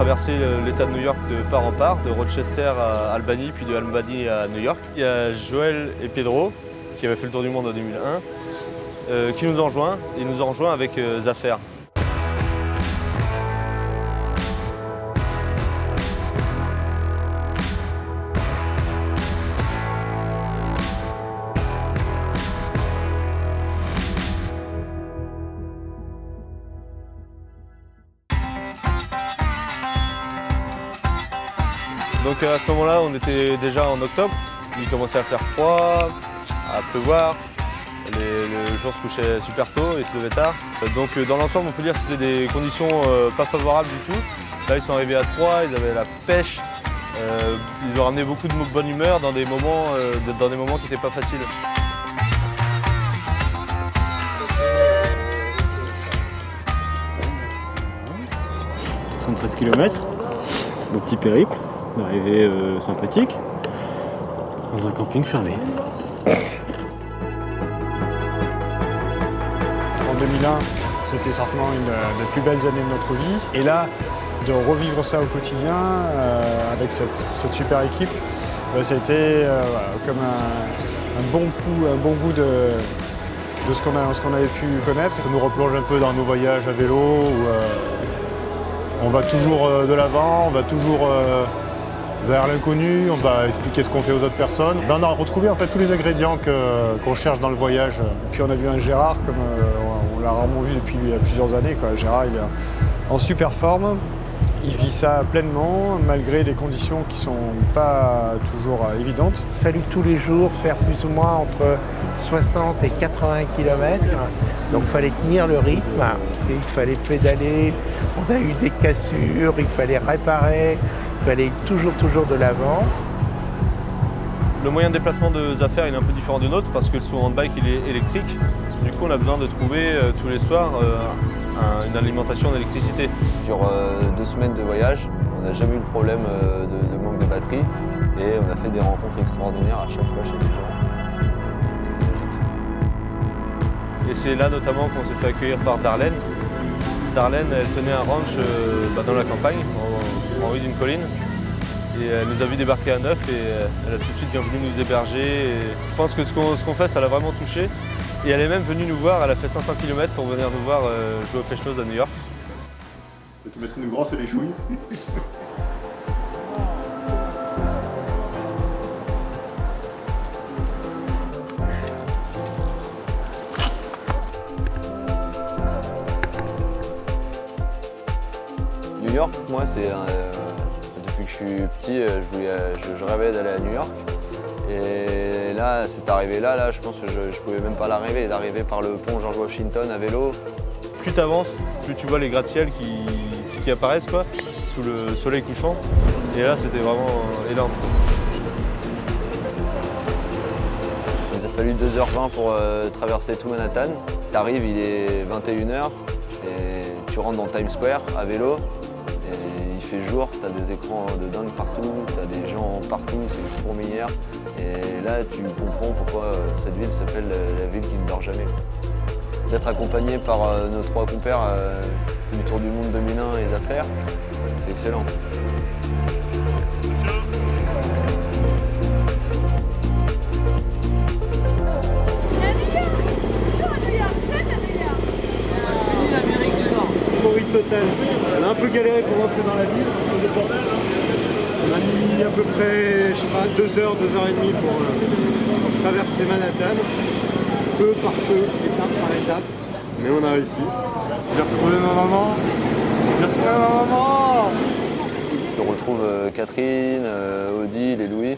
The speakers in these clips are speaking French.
traversé l'État de New York de part en part, de Rochester à Albany, puis de Albany à New York. Il y a Joël et Pedro, qui avaient fait le tour du monde en 2001, qui nous ont rejoints. Ils nous ont rejoints avec Zafer. Donc à ce moment-là, on était déjà en octobre. Il commençait à faire froid, à pleuvoir. Le jour se couchait super tôt et se levait tard. Donc dans l'ensemble, on peut dire que c'était des conditions pas favorables du tout. Là, ils sont arrivés à 3, ils avaient la pêche. Ils ont ramené beaucoup de bonne humeur dans des moments qui n'étaient pas faciles. 73 km, le petit périple, une arrivée sympathique, dans un camping fermé. En 2001, c'était certainement une des plus belles années de notre vie. Et là, de revivre ça au quotidien avec cette super équipe, ça a été comme un bon goût de ce qu'on avait pu connaître. Ça nous replonge un peu dans nos voyages à vélo où on va toujours de l'avant, on va toujours vers l'inconnu, on va expliquer ce qu'on fait aux autres personnes. On a retrouvé en fait tous les ingrédients qu'on cherche dans le voyage. Puis on a vu un Gérard comme on l'a rarement vu depuis plusieurs années. Gérard, il est en super forme. Il vit ça pleinement, malgré des conditions qui ne sont pas toujours évidentes. Il a fallu tous les jours faire plus ou moins entre 60 et 80 km. Donc il fallait tenir le rythme, et il fallait pédaler, on a eu des cassures, il fallait réparer, il fallait toujours de l'avant. Le moyen de déplacement de Zafer il est un peu différent du nôtre parce que son handbike il est électrique. Du coup on a besoin de trouver tous les soirs une alimentation d'électricité. Sur 2 semaines de voyage, on n'a jamais eu le problème de manque de batterie et on a fait des rencontres extraordinaires à chaque fois chez les gens. C'était magique. Et c'est là notamment qu'on s'est fait accueillir par Darlene. Darlene, elle tenait un ranch dans la campagne, en haut d'une colline. Et elle nous a vu débarquer à Neuf et elle a tout de suite bien voulu nous héberger. Et je pense que ce qu'on fait, ça l'a vraiment touchée. Et elle est même venue nous voir, elle a fait 500 km pour venir nous voir jouer au Feshnoz à New York. Je vais te mettre une grosse les chouilles. New York, moi, c'est depuis que je suis petit, je rêvais d'aller à New York. Et là, c'est arrivé là, je pense que je ne pouvais même pas d'arriver par le pont George Washington à vélo. Plus tu avances, plus tu vois les gratte-ciels qui apparaissent sous le soleil couchant. Et là, c'était vraiment énorme. Il a fallu 2h20 pour traverser tout Manhattan. Tu arrives, il est 21h et tu rentres dans Times Square à vélo. Il fait jour, tu as des écrans de dingue partout, tu as des gens partout, c'est une fourmilière. Et là, tu comprends pourquoi cette ville s'appelle la ville qui ne dort jamais. D'être accompagné par nos 3 compères du Tour du Monde 2001 et Zafer, c'est excellent. Euphorie totale. On a un peu galéré pour rentrer dans la ville, à cause de bordel. On a mis à peu près, 2 heures, 2h30 pour traverser Manhattan, peu par peu, étape par étape. Mais on a réussi. J'ai retrouvé ma maman. Je retrouve Catherine, Odile et Louis.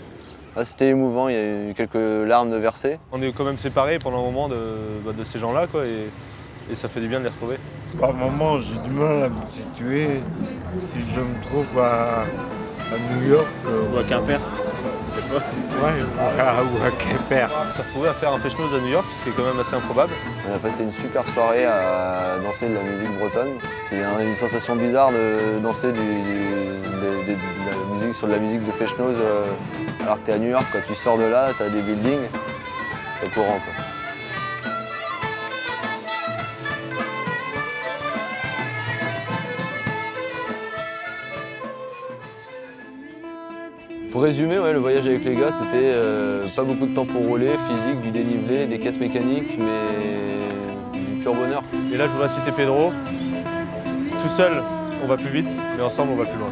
Ah, c'était émouvant, il y a eu quelques larmes de versées. On est quand même séparés pendant un moment de ces gens-là, et ça fait du bien de les retrouver. Par moments, j'ai du mal à me situer si je me trouve à New York Ou à Quimper. ouais, ou à Quimper. On s'est retrouvés à faire un Feshnoz à New York, ce qui est quand même assez improbable. On a passé une super soirée à danser de la musique bretonne. C'est une sensation bizarre de danser sur de la musique de Feshnoz alors que tu es à New York. Quand tu sors de là, tu as des buildings, c'est courant, quoi. Pour résumer, ouais, le voyage avec les gars, c'était pas beaucoup de temps pour rouler, physique, du dénivelé, des caisses mécaniques, mais du pur bonheur. Et là, je voudrais citer Pedro. Tout seul, on va plus vite, mais ensemble, on va plus loin.